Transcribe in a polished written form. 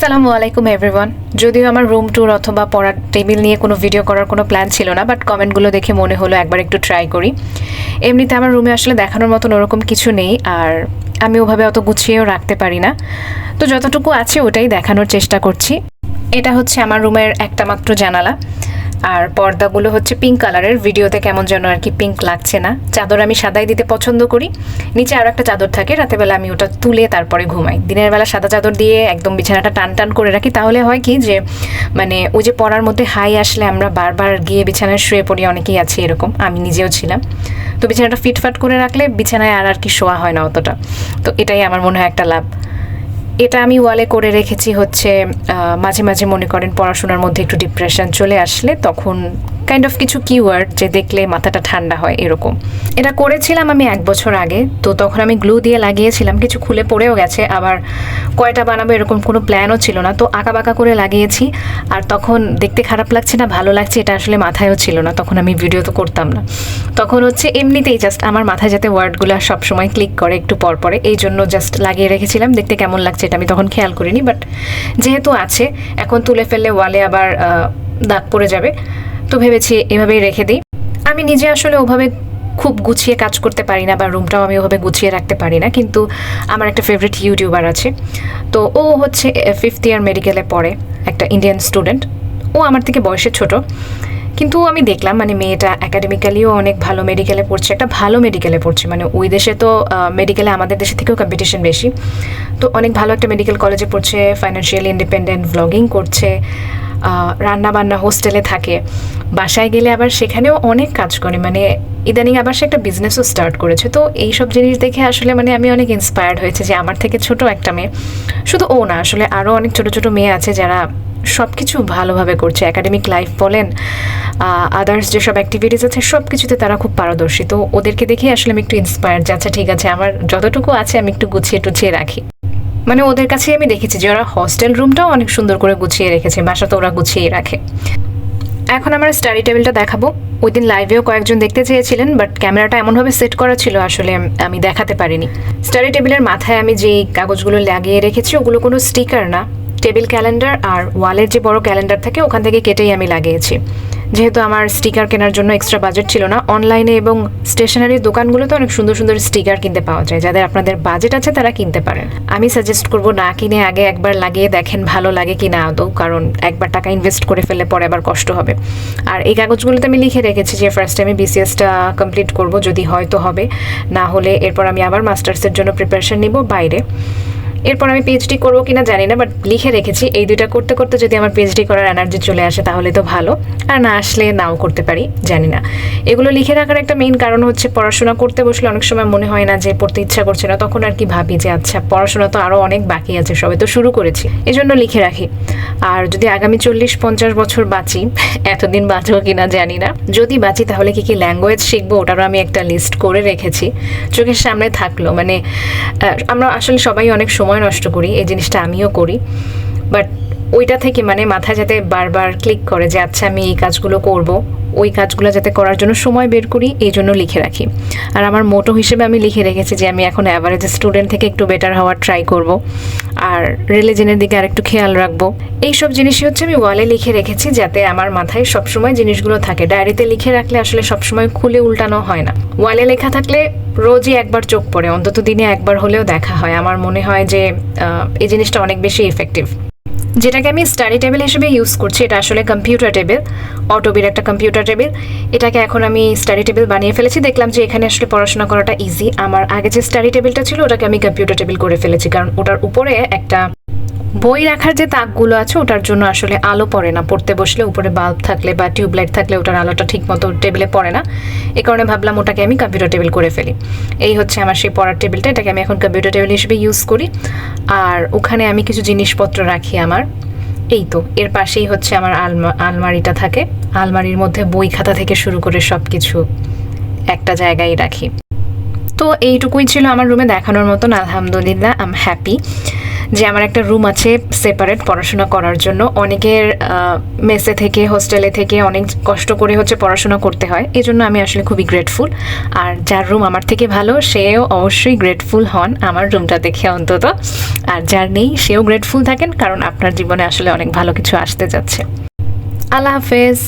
আসসালামু আলাইকুম এভরিওয়ান। যদিও আমার রুম ট্যুর অথবা পড়ার টেবিল নিয়ে কোনো ভিডিও করার কোনো প্ল্যান ছিল না, বাট কমেন্টগুলো দেখে মনে হলো একবার একটু ট্রাই করি। এমনিতে আমার রুমে আসলে দেখানোর মতন ওরকম কিছু নেই, আর আমি ওভাবে অত গুছিয়েও রাখতে পারি না। তো যতটুকু আছে ওটাই দেখানোর চেষ্টা করছি। এটা হচ্ছে আমার রুমের একটা মাত্র জানালা, আর পর্দাগুলো হচ্ছে পিঙ্ক কালারের। ভিডিওতে কেমন যেন আর কি পিঙ্ক লাগছে না। চাদর আমি সাদাই দিতে পছন্দ করি। নিচে আরও একটা চাদর থাকে, রাতেরবেলা আমি ওটা তুলে তারপরে ঘুমাই। দিনের বেলা সাদা চাদর দিয়ে একদম বিছানাটা টান টান করে রাখি। তাহলে হয় কি যে মানে ওই যে পড়ার মধ্যে হাই আসলে আমরা বারবার গিয়ে বিছানায় শুয়ে পড়ি, অনেকেই আছে এরকম, আমি নিজেও ছিলাম। তো বিছানাটা ফিটফাট করে রাখলে বিছানায় আর কি শোয়া হয় না অতটা। তো এটাই আমার মনে হয় একটা লাভ। এটা আমি ওয়ালে করে রেখেছি হচ্ছে মাঝে মাঝে মনে করেন পড়াশোনার মধ্যে একটু ডিপ্রেশন চলে আসলে তখন কাইন্ড অফ কিছু কিওয়ার্ড যে দেখলে মাথাটা ঠান্ডা হয় এরকম। এটা করেছিলাম আমি 1 বছর আগে। তো তখন আমি গ্লু দিয়ে লাগিয়েছিলাম, কিছু খুলে পড়েও গেছে, আবার কয়টা বানাবো এরকম কোনো প্ল্যানও ছিল না। তো আঁকাবাঁকা করে লাগিয়েছি, আর তখন দেখতে খারাপ লাগছে না ভালো লাগছে এটা আসলে মাথায়ও ছিল না। তখন আমি ভিডিও তো করতাম না, তখন হচ্ছে এমনিতেই জাস্ট আমার মাথায় যাতে ওয়ার্ডগুলো সবসময় ক্লিক করে একটু পর পরে, এই জন্য জাস্ট লাগিয়ে রেখেছিলাম। দেখতে কেমন লাগছে এটা আমি তখন খেয়াল করিনি, বাট যেহেতু আছে এখন তুলে ফেললে ওয়ালে আবার দাগ পড়ে যাবে, তো ভেবেছি এভাবেই রেখে দিই। আমি নিজে আসলে ওভাবে খুব গুছিয়ে কাজ করতে পারি না, বা রুমটাও আমি ওভাবে গুছিয়ে রাখতে পারি না, কিন্তু আমার একটা ফেভারিট ইউটিউবার আছে। তো ও হচ্ছে 5th ইয়ার মেডিকেলে পড়ে, একটা ইন্ডিয়ান স্টুডেন্ট। ও আমার থেকে বয়সে ছোট, কিন্তু আমি দেখলাম মানে মেয়েটা একাডেমিক্যালিও অনেক ভালো মেডিকেলে পড়ছে, একটা ভালো মেডিকেলে পড়ছে। মানে ওই দেশে তো মেডিকেলে আমাদের দেশে থেকেও কম্পিটিশন বেশি। তো অনেক ভালো একটা মেডিকেল কলেজে পড়ছে, ফাইন্যান্সিয়ালি ইন্ডিপেন্ডেন্ট, ভ্লগিং করছে, রান্না বান্না, হোস্টেলে থাকে, বাসায় গেলে আবার সেখানেও অনেক কাজ করে। মানে ইদানিং আবার সে একটা বিজনেসও স্টার্ট করেছে। তো এইসব জিনিস দেখে আসলে মানে আমি অনেক ইন্সপায়ার্ড হয়েছে যে আমার থেকে ছোট একটা মেয়ে, শুধু ও না আসলে আরও অনেক ছোট ছোট মেয়ে আছে যারা সব কিছু ভালোভাবে করছে। একাডেমিক লাইফ বলেন, আদার্স যেসব অ্যাক্টিভিটিস আছে সব কিছুতে তারা খুব পারদর্শী। তো ওদেরকে দেখে আসলে আমি একটু ইন্সপায়ার্ড যে আচ্ছা ঠিক আছে, আমার যতটুকু আছে আমি একটু গুছিয়ে টুছিয়ে রাখি। মানে ওদের কাছে আমি দেখেছি যে ওরা হস্টেল রুমটাও অনেক সুন্দর করে গুছিয়ে রেখেছে, বাসা তো ওরা গুছিয়ে রাখে। এখন আমার স্টাডি টেবিলটা দেখাবো। ওই দিন লাইভেও কয়েকজন দেখতে চেয়েছিলেন, বাট ক্যামেরাটা এমনভাবে সেট করা ছিল আসলে আমি দেখাতে পারিনি। স্টাডি টেবিলের মাথায় আমি যেই কাগজগুলো লাগিয়ে রেখেছি ওগুলো কোনো স্টিকার না, টেবিল ক্যালেন্ডার আর ওয়ালের যে বড় ক্যালেন্ডার থাকে ওখান থেকে কেটেই আমি লাগিয়েছি। যেহেতু আমার স্টিকার কেনার জন্য এক্সট্রা বাজেট ছিল না, অনলাইনে এবং স্টেশনারি দোকানগুলোতে অনেক সুন্দর সুন্দর স্টিকার কিনতে পাওয়া যায়। যাদের আপনাদের বাজেট আছে তারা কিনতে পারেন। আমি সাজেস্ট করব না কিনে আগে একবার লাগিয়ে দেখেন ভালো লাগে কি না আদৌ, কারণ একবার টাকা ইনভেস্ট করে ফেললে পরে আবার কষ্ট হবে। আর এই কাগজগুলোতে আমি লিখে রেখেছি যে ফার্স্ট আমি বিসিএসটা কমপ্লিট করব, যদি হয়তো হবে, না হলে এরপর আমি আবার মাস্টার্সের জন্য প্রিপারেশন নিব বাইরে। এরপর আমি পিএইচডি করবো কিনা জানি না, বাট লিখে রেখেছি এই দুইটা করতে করতে যদি আমার পিএইচডি করার এনার্জি চলে আসে তাহলে তো ভালো, আর না আসলে নাও করতে পারি, জানি না। এগুলো লিখে রাখার একটা মেইন কারণ হচ্ছে পড়াশোনা করতে বসলে অনেক সময় মনে হয় না যে পড়তে ইচ্ছা করছে না, তখন আর কি ভাবি যে আচ্ছা পড়াশোনা তো আরও অনেক বাকি আছে, সবে তো শুরু করেছি, এজন্য লিখে রাখি। আর যদি আগামী 40-50 বছর বাঁচি, এতদিন বাঁচবো কিনা জানি না, যদি বাঁচি তাহলে কি কি ল্যাঙ্গুয়েজ শিখবো ওটারও আমি একটা লিস্ট করে রেখেছি, চোখের সামনে থাকলো। মানে আমরা আসলে সবাই অনেক সময় নষ্ট করি, এই জিনিসটা আমিও করি, বাট ওইটা থেকে মানে মাথায় যাতে বারবার ক্লিক করে যে আচ্ছা আমি এই কাজগুলো করব, ওই কাজগুলো যাতে করার জন্য সময় বের করি, এই জন্য লিখে রাখি। আর আমার মোটো হিসেবে আমি লিখে রেখেছি যে আমি এখন অ্যাভারেজ স্টুডেন্ট থেকে একটু বেটার হওয়ার ট্রাই করব, আর রিলিজনের দিকে আর একটু খেয়াল রাখবো। এইসব জিনিসই হচ্ছে আমি ওয়ালে লিখে রেখেছি যাতে আমার মাথায় সবসময় জিনিসগুলো থাকে। ডায়েরিতে লিখে রাখলে আসলে সবসময় খুলে উল্টানো হয় না, ওয়ালে লেখা থাকলে রোজই একবার চোখ পড়ে, অন্তত দিনে একবার হলেও দেখা হয়। আমার মনে হয় যে এই জিনিসটা অনেক বেশি এফেক্টিভ। যেটাকে আমি স্টাডি টেবিল হিসেবে ইউজ করছি এটা আসলে কম্পিউটার টেবিল, অটোবির একটা কম্পিউটার টেবিল। এটাকে এখন আমি স্টাডি টেবিল বানিয়ে ফেলেছি, দেখলাম যে এখানে আসলে পড়াশোনা করাটা ইজি। আমার আগে যে স্টাডি টেবিলটা ছিল ওটাকে আমি কম্পিউটার টেবিল করে ফেলেছি, কারণ ওটার উপরে একটা বই রাখার যে তাকগুলো আছে ওটার জন্য আসলে আলো পড়ে না, পড়তে বসলে উপরে বাল্ব থাকলে বা টিউবলাইট থাকলে ওটার আলোটা ঠিক মতো টেবিলে পড়ে না। এই কারণে ভাবলাম ওটাকে আমি কম্পিউটার টেবিল করে ফেলি। এই হচ্ছে আমার সেই পড়ার টেবিলটা, এটাকে আমি এখন কম্পিউটার টেবিল হিসেবে ইউজ করি। আর ওখানে আমি কিছু জিনিসপত্র রাখি আমার, এই তো এর পাশেই হচ্ছে আমার আলমারিটা থাকে। আলমারির মধ্যে বই খাতা থেকে শুরু করে সব কিছু একটা জায়গায় রাখি। তো এইটুকুই ছিল আমার রুমে দেখানোর মতন। আলহামদুলিল্লাহ আই এম হ্যাপি যে আমার একটা রুম আছে সেপারেট পড়াশোনা করার জন্য। অনেকের মেসে থেকে হোস্টেলে থেকে অনেক কষ্ট করে হচ্ছে পড়াশোনা করতে হয়, এই জন্য আমি আসলে খুবই গ্রেটফুল। আর যার রুম আমার থেকে ভালো সেও অবশ্যই গ্রেটফুল হন আমার রুমটা দেখে অন্তত, আর যার নেই সেও গ্রেটফুল থাকেন, কারণ আপনার জীবনে আসলে অনেক ভালো কিছু আসতে যাচ্ছে। আল্লাহ হাফেজ।